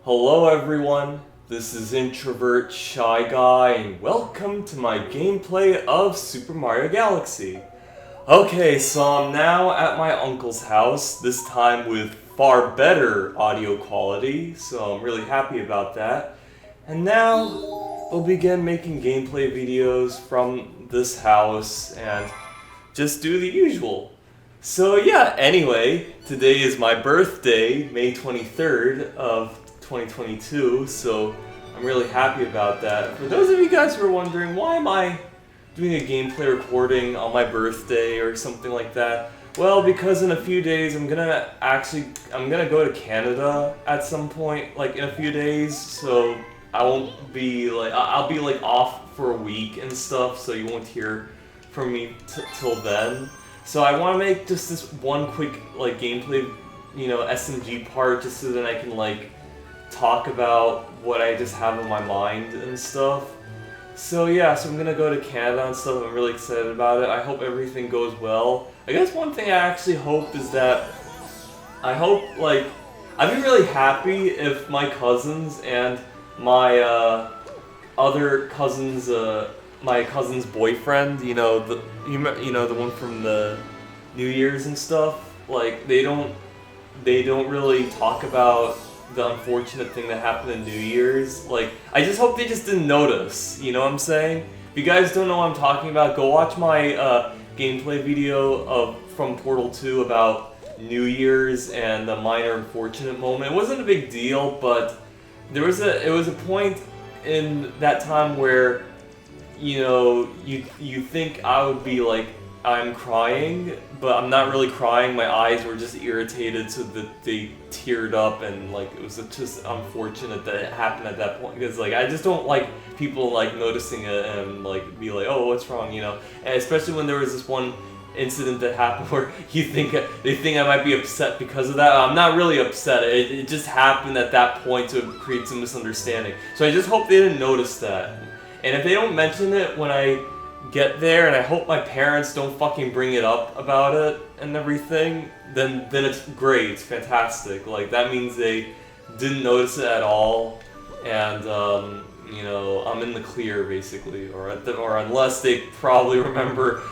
Hello everyone, this is Introvert Shy Guy and welcome to my gameplay of Super Mario Galaxy. Okay, so I'm now at my uncle's house, this time with far better audio quality, so I'm really happy about that. And now we'll begin making gameplay videos from this house and just do the usual. So yeah, anyway, today is my birthday, May 23rd of 2022, so I'm really happy about that. For those of you guys who are wondering, why am I doing a gameplay recording on my birthday or something like that? Well, because in a few days I'm gonna go to Canada at some point, like in a few days, so I'll be off for a week and stuff, so you won't hear from me till then. So I want to make just this one quick gameplay, SMG part, just so that I can talk about what I just have in my mind and stuff. So yeah, so I'm gonna go to Canada and stuff. I'm really excited about it. I hope everything goes well. I guess one thing I actually hope is that I'd be really happy if my cousins and my other cousins, my cousin's boyfriend, the one from the New Year's and stuff, they don't really talk about the unfortunate thing that happened in New Year's. I just hope they just didn't notice, you know what I'm saying? If you guys don't know what I'm talking about, go watch my gameplay video from Portal 2 about New Year's and the minor unfortunate moment. It wasn't a big deal, but it was a point in that time where, you think I would be I'm crying, but I'm not really crying. My eyes were just irritated, so that they teared up, and it was just unfortunate that it happened at that point, because I just don't like people noticing it and be like, oh, what's wrong, and especially when there was this one incident that happened where they think I might be upset because of that. I'm not really upset. It just happened at that point to create some misunderstanding. So I just hope they didn't notice that. And if they don't mention it when I get there, and I hope my parents don't fucking bring it up about it and everything, then it's great. It's fantastic. That means they didn't notice it at all, and I'm in the clear basically, or unless they probably remember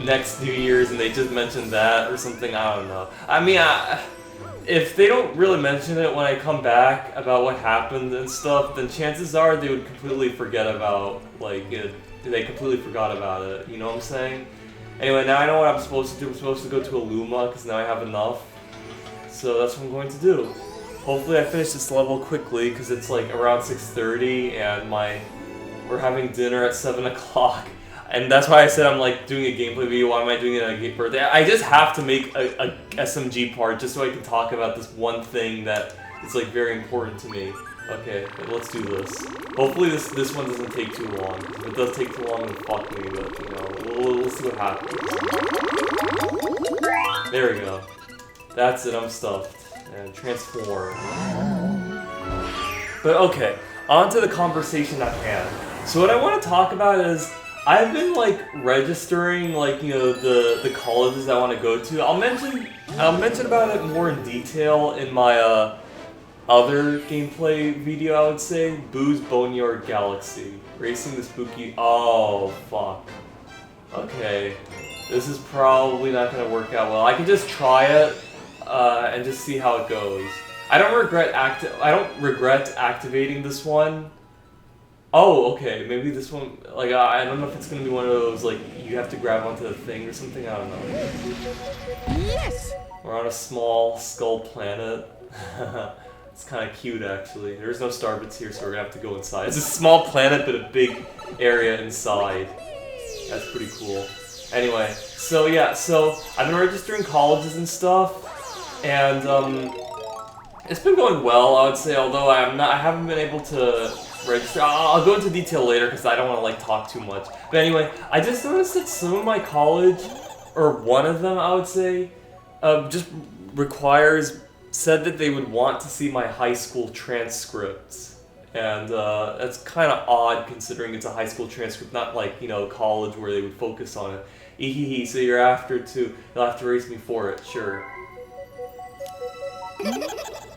next New Year's and they just mentioned that or something. I don't know. I mean, if they don't really mention it when I come back about what happened and stuff, then chances are they would completely forget about they completely forgot about it. You know what I'm saying? Anyway, now I know what I'm supposed to do. I'm supposed to go to Illuma because now I have enough. So that's what I'm going to do. Hopefully I finish this level quickly because it's around 6:30 and we're having dinner at 7 o'clock. And that's why I said I'm doing a gameplay video. Why am I doing it on a birthday? I just have to make a SMG part just so I can talk about this one thing that is very important to me. Okay, let's do this. Hopefully this one doesn't take too long. If it does take too long, then fuck me, but we'll see what happens. There we go. That's it, I'm stuffed. And transform. But okay, on to the conversation at hand. So what I want to talk about is, I've been registering the colleges I want to go to. I'll mention about it more in detail in my other gameplay video, I would say. Boo's Boneyard Galaxy. Racing the spooky... Oh, fuck. Okay. This is probably not going to work out well. I can just try it and just see how it goes. I don't regret activating this one. Oh, okay. Maybe this one... I don't know if it's going to be one of those, you have to grab onto the thing or something. I don't know. Yes! We're on a small skull planet. It's kind of cute, actually. There's no starbits here, so we're gonna have to go inside. It's a small planet, but a big area inside. That's pretty cool. Anyway, so yeah, so I've been registering colleges and stuff, and it's been going well, I would say. Although I haven't been able to register. I'll go into detail later because I don't want to talk too much. But anyway, I just noticed that some of my college, or one of them, I would say, just said that they would want to see my high school transcript, and that's kind of odd considering it's a high school transcript, not college where they would focus on it. Ehehe, so you'll have to race me for it, sure.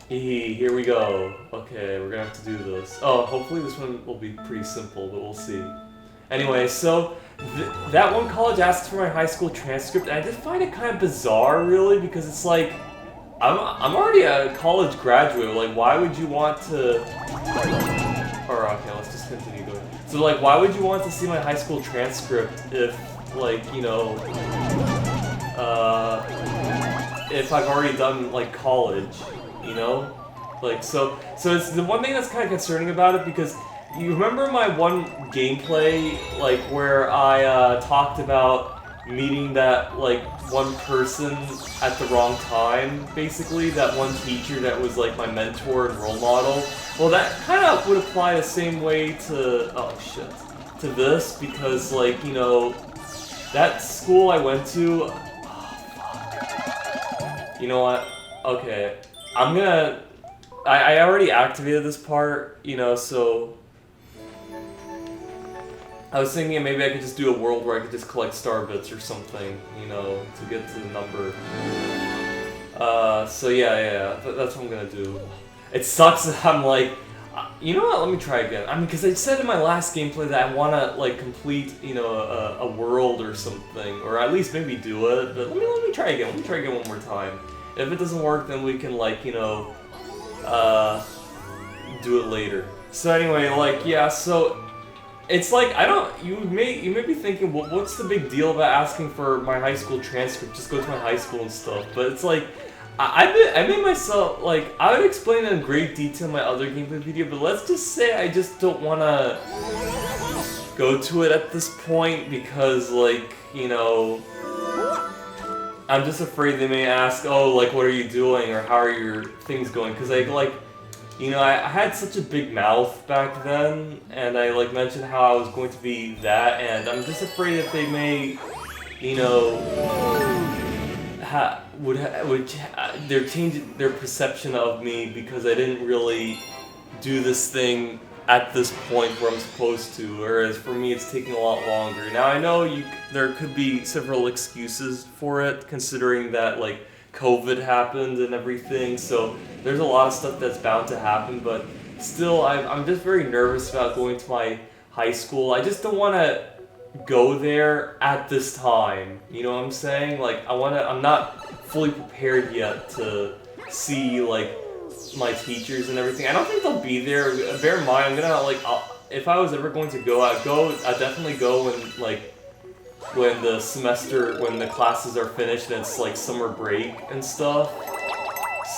Here we go. Okay, we're gonna have to do this. Oh, hopefully this one will be pretty simple, but we'll see. Anyway, so that one college asks for my high school transcript, and I just find it kind of bizarre, really, because it's like, I'm already a college graduate. Like, why would you want to? Or okay, let's just continue going. So like, why would you want to see my high school transcript if, like, you know, if I've already done like college, you know? Like, so it's the one thing that's kind of concerning about it, because you remember my one gameplay, like, where I talked about meeting that, like, one person at the wrong time, basically, that one teacher that was, like, my mentor and role model? Well, that kind of would apply the same way to, oh shit, to this, because, like, you know, that school I went to, oh, fuck. You know what? Okay, I'm gonna, I already activated this part, you know, so I was thinking maybe I could just do a world where I could just collect star bits or something, you know, to get to the number. So yeah, that's what I'm gonna do. It sucks that I'm like, you know what, let me try again. I mean, because I said in my last gameplay that I want to, like, complete, you know, a world or something, or at least maybe do it, but let me try again. Let me try again one more time. If it doesn't work, then we can, like, you know, do it later. So anyway, like, yeah, so it's like, I don't, you may be thinking, well, what's the big deal about asking for my high school transcript? Just go to my high school and stuff. But it's like, I made myself, like, I would explain it in great detail in my other gameplay video, but let's just say I just don't want to go to it at this point because, like, you know, I'm just afraid they may ask, oh, like, what are you doing, or how are your things going? Because, like, you know, I had such a big mouth back then, and I, like, mentioned how I was going to be that, and I'm just afraid that they may, you know, they're changing their perception of me because I didn't really do this thing at this point where I'm supposed to, whereas for me it's taking a lot longer. Now I know there could be several excuses for it, considering that, like, COVID happened and everything, so there's a lot of stuff that's bound to happen, but still, I'm just very nervous about going to my high school. I just don't want to go there at this time, you know what I'm saying? Like, I'm not fully prepared yet to see, like, my teachers and everything. I don't think they'll be there. Bear in mind, I'm gonna, like, if I was ever going to go, I'd definitely go when the classes are finished and it's, like, summer break and stuff.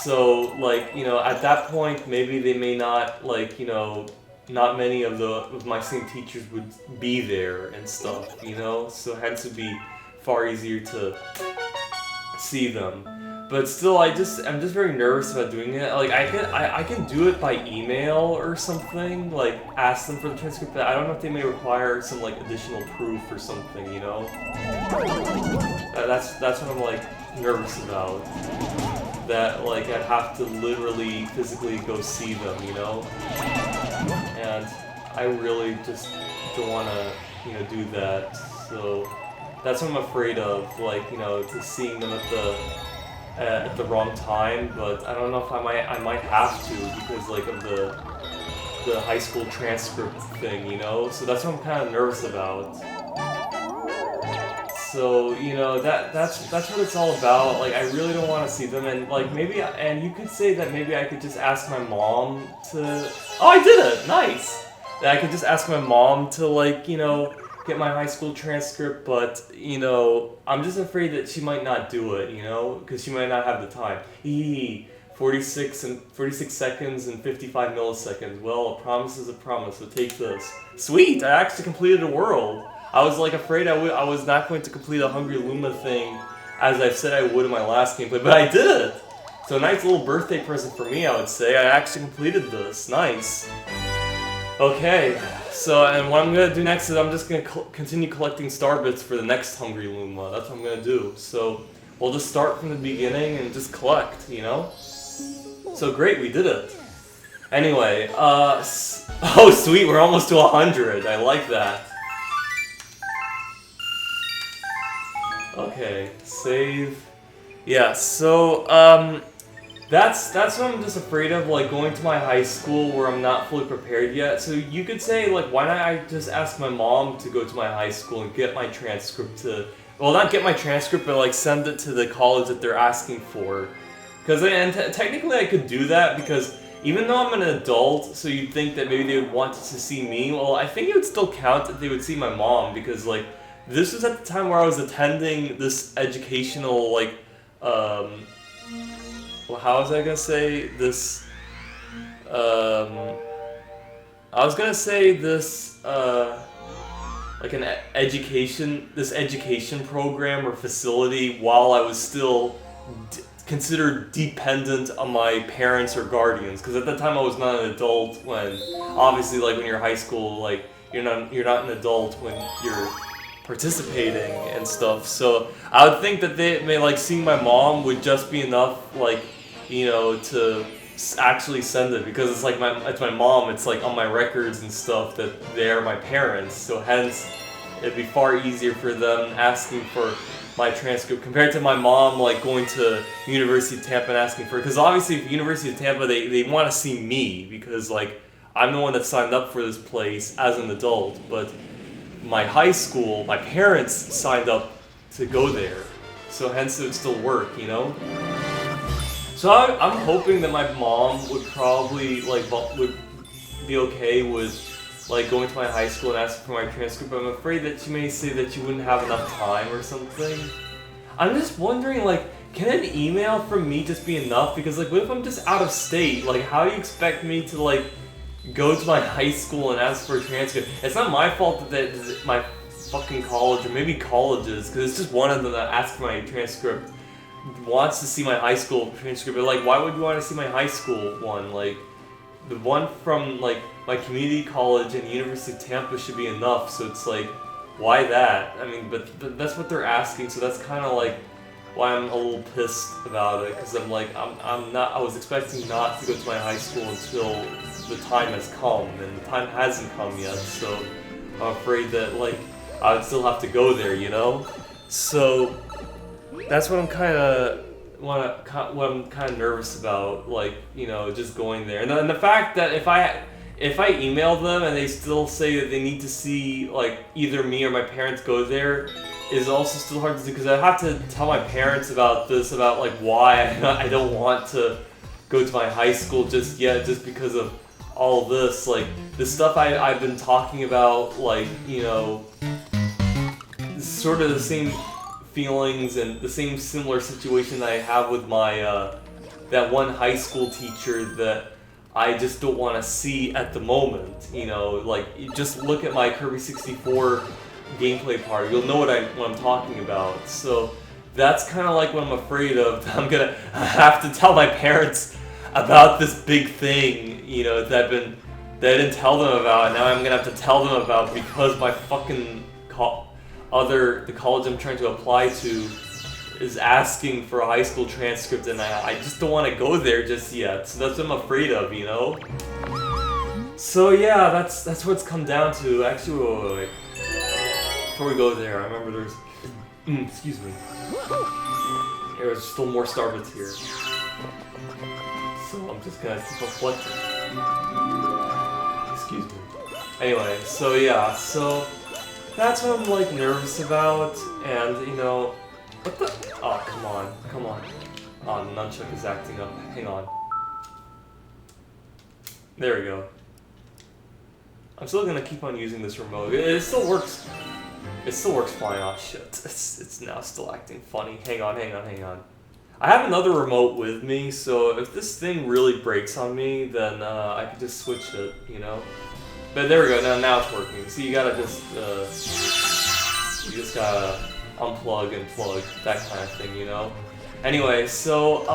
So, like, you know, at that point, maybe they may not, like, you know, not many of my same teachers would be there and stuff, you know? So hence it'd be far easier to see them. But still, I'm just very nervous about doing it. Like, I can do it by email or something, like, ask them for the transcript, but I don't know if they may require some, like, additional proof or something, you know? That's what I'm, like, nervous about. That, like, I'd have to literally, physically go see them, you know? And I really just don't want to, you know, do that. So that's what I'm afraid of, like, you know, to seeing them at the wrong time. But I don't know if I might have to because, like, of the high school transcript thing, you know. So that's what I'm kind of nervous about. So, you know, that's what it's all about. Like, I really don't want to see them, and, like, maybe, and you could say that maybe I could just ask my mom to, oh, I did it, nice! That I could just ask my mom to, like, you know, get my high school transcript, but, you know, I'm just afraid that she might not do it, you know, because she might not have the time. 46 seconds and 55 milliseconds. Well, a promise is a promise, so take this. Sweet, I actually completed a world. I was, like, afraid I was not going to complete a Hungry Luma thing, as I said I would in my last gameplay, but I did it! So a nice little birthday present for me, I would say. I actually completed this. Nice. Okay, so, and what I'm going to do next is I'm just going to continue collecting star bits for the next Hungry Luma. That's what I'm going to do. So, we'll just start from the beginning and just collect, you know? So great, we did it. Anyway, oh sweet, we're almost to 100. I like that. Okay, save. Yeah, so, That's what I'm just afraid of, like going to my high school where I'm not fully prepared yet. So you could say, like, why not I just ask my mom to go to my high school and get my transcript to, well, not get my transcript, but like send it to the college that they're asking for. Because technically I could do that because even though I'm an adult, so you'd think that maybe they would want to see me. Well, I think it would still count if they would see my mom because like this was at the time where I was attending this educational like well, how was I gonna say this? I was gonna say this, like an education program or facility while I was still considered dependent on my parents or guardians. Because at that time I was not an adult. When obviously, like when you're high school, like you're not an adult when you're participating and stuff. So I would think that they may like seeing my mom would just be enough, like, you know, to actually send it because it's like it's my mom. It's like on my records and stuff that they're my parents. So hence, it'd be far easier for them asking for my transcript compared to my mom like going to University of Tampa and asking for it. Because obviously, for University of Tampa, they want to see me because like I'm the one that signed up for this place as an adult, but my high school, my parents signed up to go there, so hence it would still work, you know? So I'm hoping that my mom would probably, like, would be okay with, like, going to my high school and asking for my transcript, but I'm afraid that she may say that she wouldn't have enough time or something. I'm just wondering, like, can an email from me just be enough? Because, like, what if I'm just out of state? Like, how do you expect me to, like, go to my high school and ask for a transcript? It's not my fault that my fucking college, or maybe colleges, because it's just one of them that asks for my transcript, wants to see my high school transcript. But like, why would you want to see my high school one? Like, the one from like my community college and the University of Tampa should be enough. So it's like, why that? I mean, but that's what they're asking. So that's kind of like why I'm a little pissed about it, because I'm like, I was expecting not to go to my high school until the time has come, and the time hasn't come yet, so I'm afraid that like I would still have to go there, you know? So that's what I'm kind of nervous about, like, you know, just going there, and the fact that if I email them and they still say that they need to see like either me or my parents go there is also still hard to do, because I have to tell my parents about this, about like why I don't want to go to my high school just yet, just because of all this, like the stuff I've been talking about, like, you know, sort of the same feelings and the same similar situation that I have with my that one high school teacher that I just don't want to see at the moment, you know, like just look at my Kirby 64 gameplay part, you'll know what I'm talking about. So that's kind of like what I'm afraid of. I'm gonna have to tell my parents about this big thing, you know, that I didn't tell them about, and now I'm gonna have to tell them about because my fucking the college I'm trying to apply to is asking for a high school transcript, and I just don't want to go there just yet. So that's what I'm afraid of, you know. So yeah, that's what it's come down to. Actually, wait. Before we go there, I remember there's excuse me. There's still more Starbits here. So I'm just gonna keep on collecting. Excuse me. Anyway, so yeah, so that's what I'm like nervous about, and you know, what the? Oh, come on. Oh, the nunchuck is acting up. Hang on. There we go. I'm still gonna keep on using this remote. It still works. It still works fine. Oh shit! It's now still acting funny. Hang on. I have another remote with me, so if this thing really breaks on me, then I could just switch it, you know? But there we go, now it's working. So you gotta just gotta unplug and plug, that kind of thing, you know? Anyway, so,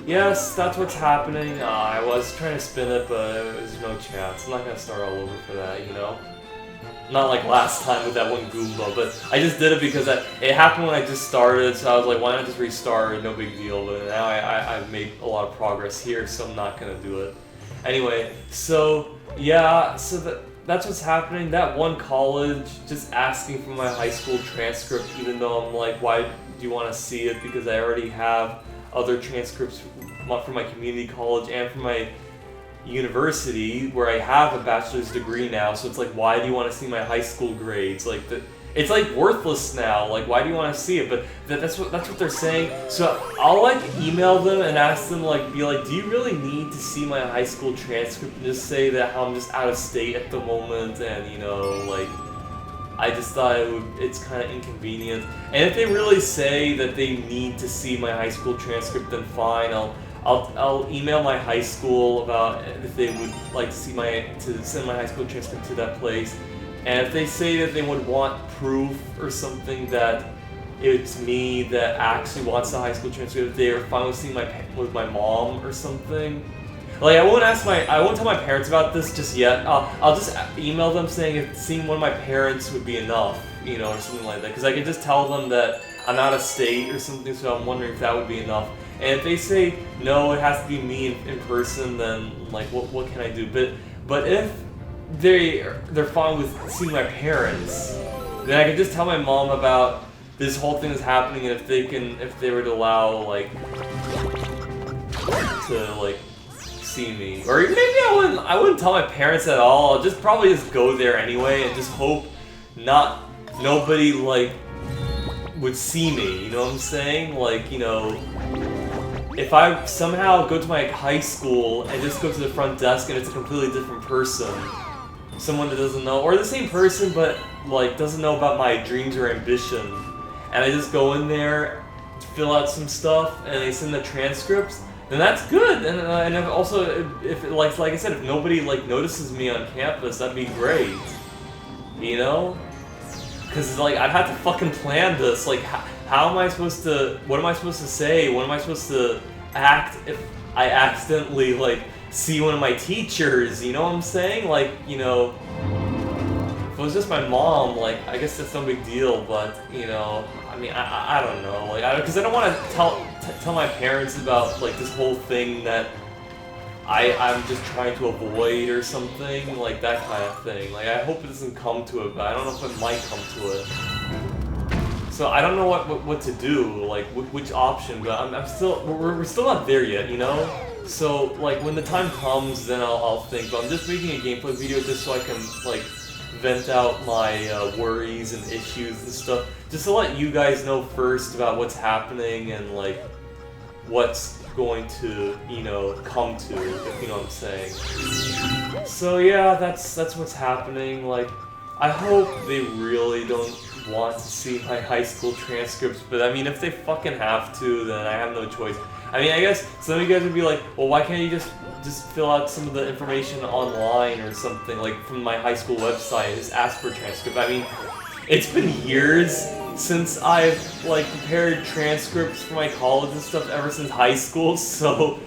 yes, that's what's happening. I was trying to spin it, but there's no chance. I'm not gonna start all over for that, you know? Not like last time with that one Goomba, but I just did it because it happened when I just started, so I was like, why not just restart, no big deal, but now I've made a lot of progress here, so I'm not gonna do it. Anyway, so, yeah, so that's what's happening. That one college just asking for my high school transcript, even though I'm like, why do you want to see it? Because I already have other transcripts from my community college and from my university, where I have a bachelor's degree now. So it's like, why do you want to see my high school grades? Like it's like worthless now. Like, why do you want to see it? But that's what they're saying. So I'll like email them and ask them, like, be like, do you really need to see my high school transcript? And just say that I'm just out of state at the moment, and you know, like, I just thought it's kind of inconvenient. And if they really say that they need to see my high school transcript, then fine. I'll email my high school about if they would like to send my high school transcript to that place. And if they say that they would want proof or something that it's me that actually wants the high school transcript, if they are fine with seeing with my mom or something. Like, I won't tell my parents about this just yet. I'll just email them saying if seeing one of my parents would be enough, you know, or something like that. Because I can just tell them that I'm out of state or something, so I'm wondering if that would be enough. And if they say no, it has to be me in person, then like what can I do? But if they're fine with seeing my parents, then I can just tell my mom about this whole thing that's happening, and if they were to allow to see me, or maybe I wouldn't tell my parents at all. I'll probably just go there anyway and just hope nobody would see me. You know what I'm saying? Like, you know, if I somehow go to my high school and just go to the front desk and it's a completely different person, someone that doesn't know, or the same person but like doesn't know about my dreams or ambition, and I just go in there, fill out some stuff, and they send the transcripts, then that's good. And also, if like I said, if nobody notices me on campus, that'd be great. You know? Because like I'd have to fucking plan this. Like, how am I supposed to? What am I supposed to say? What am I supposed to act if I accidentally see one of my teachers? You know what I'm saying? Like, you know, if it was just my mom, I guess that's no big deal. But you know, I mean, I don't know. Because I don't want to tell my parents about this whole thing that I'm just trying to avoid or something, like that kind of thing. Like, I hope it doesn't come to it, but I don't know if it might come to it. So I don't know what to do, which option, but we're still not there yet, you know? So when the time comes, then I'll think. But I'm just making a gameplay video just so I can vent out my worries and issues and stuff, just to let you guys know first about what's happening and what's going to, you know, come to, if you know what I'm saying. So yeah, that's what's happening. I hope they really don't want to see my high school transcripts, but I mean, if they fucking have to, then I have no choice. I mean, I guess some of you guys would be like, well, why can't you just fill out some of the information online or something, from my high school website, just ask for a transcript. I mean, it's been years since I've prepared transcripts for my college and stuff ever since high school, so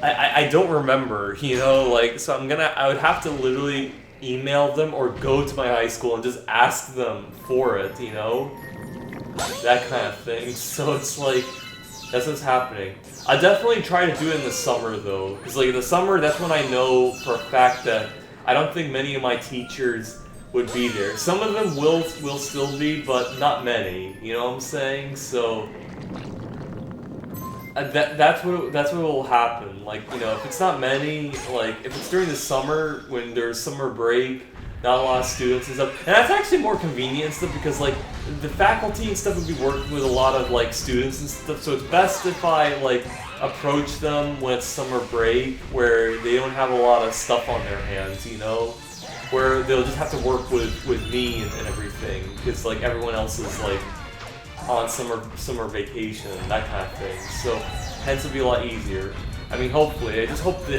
I don't remember, you know, so I would have to literally email them or go to my high school and just ask them for it, you know? That kind of thing. So it's that's what's happening. I definitely try to do it in the summer though, because in the summer, that's when I know for a fact that I don't think many of my teachers would be there. Some of them will still be, but not many. You know what I'm saying? So that's what will happen. You know, if it's not many, if it's during the summer when there's summer break, not a lot of students and stuff, and that's actually more convenient and stuff because the faculty and stuff would be working with a lot of students and stuff. So it's best if I approach them when it's summer break, where they don't have a lot of stuff on their hands. You know, where they'll just have to work with me and everything, because everyone else is on summer vacation, that kind of thing. So hence it'll be a lot easier. I mean, hopefully. I just hope the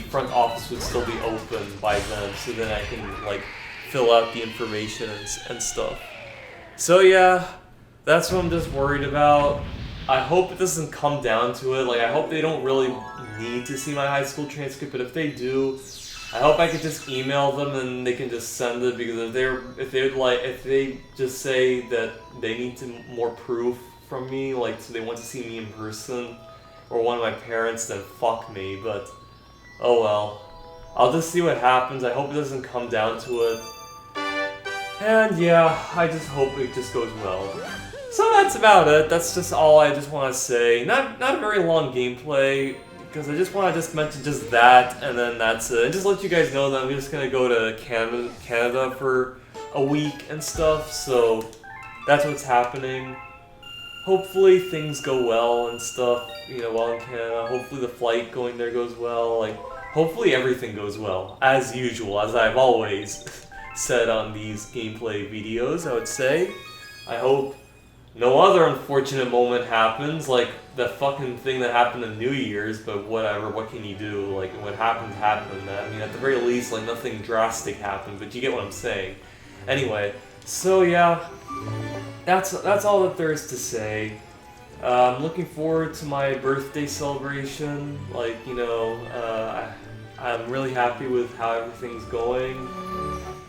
front office would still be open by then, so then I can fill out the information and stuff. So yeah, that's what I'm just worried about. I hope it doesn't come down to it. I hope they don't really need to see my high school transcript, but if they do, I hope I could just email them and they can just send it, because if they just say that they need more proof from me, so they want to see me in person, or one of my parents, then fuck me, but oh well. I'll just see what happens. I hope it doesn't come down to it. And yeah, I just hope it just goes well. So that's about it. That's just all I just want to say. Not a very long gameplay, because I just want to just mention just that, and then that's it. And just let you guys know that I'm just gonna go to Canada for a week and stuff. So that's what's happening. Hopefully things go well and stuff, you know, while in Canada. Hopefully the flight going there goes well. Like, hopefully everything goes well, as usual, as I've always said on these gameplay videos, I would say. I hope no other unfortunate moment happens, like the fucking thing that happened in New Year's, but whatever, what can you do? Like, what happened, happened. I mean, at the very least, like, nothing drastic happened, but you get what I'm saying. Anyway, so yeah. That's all that there is to say. I'm looking forward to my birthday celebration. Like, you know, I'm really happy with how everything's going.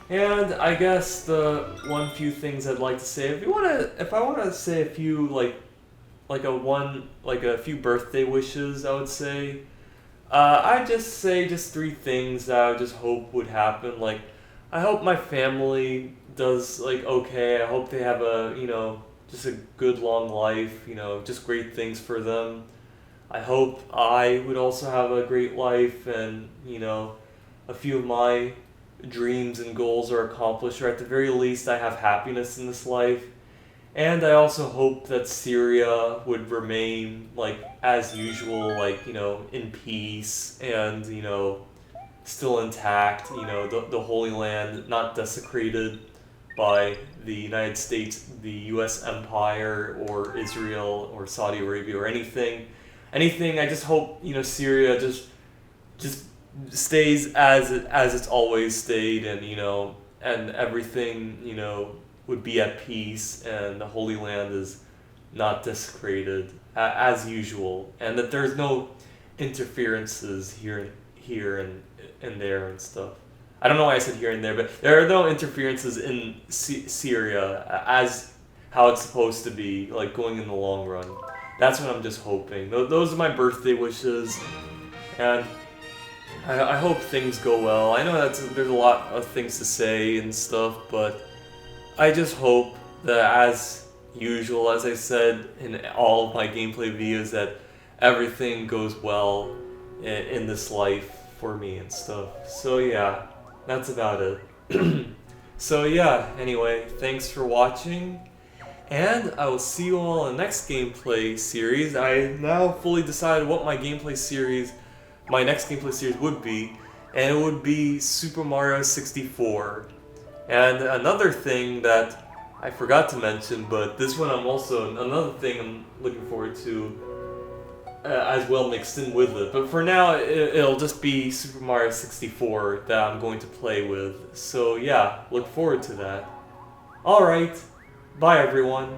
And I guess the few things I'd like to say, if I wanna say a few a few birthday wishes, I would say. I'd just say just 3 things that I would just hope would happen. Like, I hope my family does, like, okay. I hope they have just a good long life, just great things for them. I hope I would also have a great life, and, a few of my dreams and goals are accomplished, or at the very least I have happiness in this life. And I also hope that Syria would remain, like, as usual, like, in peace, and, still intact, the Holy Land not desecrated by the United States, the U.S. Empire, or Israel, or Saudi Arabia, or anything. I just hope, Syria just stays as it's always stayed, and, and everything, would be at peace, and the Holy Land is not desecrated, as usual, and that there's no interferences here and there and stuff. I don't know why I said here and there, but there are no interferences in Syria as how it's supposed to be, like, going in the long run. That's what I'm just hoping. Those are my birthday wishes, and I hope things go well. I know there's a lot of things to say and stuff, but I just hope that, as usual, as I said in all of my gameplay videos, that everything goes well in this life for me and stuff. So yeah, that's about it. So yeah, anyway, thanks for watching, and I will see you all in the next gameplay series. I now fully decided what my next gameplay series would be, and it would be Super Mario 64. And another thing that I forgot to mention, but this one another thing I'm looking forward to as well mixed in with it. But for now, it'll just be Super Mario 64 that I'm going to play with. So yeah, look forward to that. Alright, bye everyone.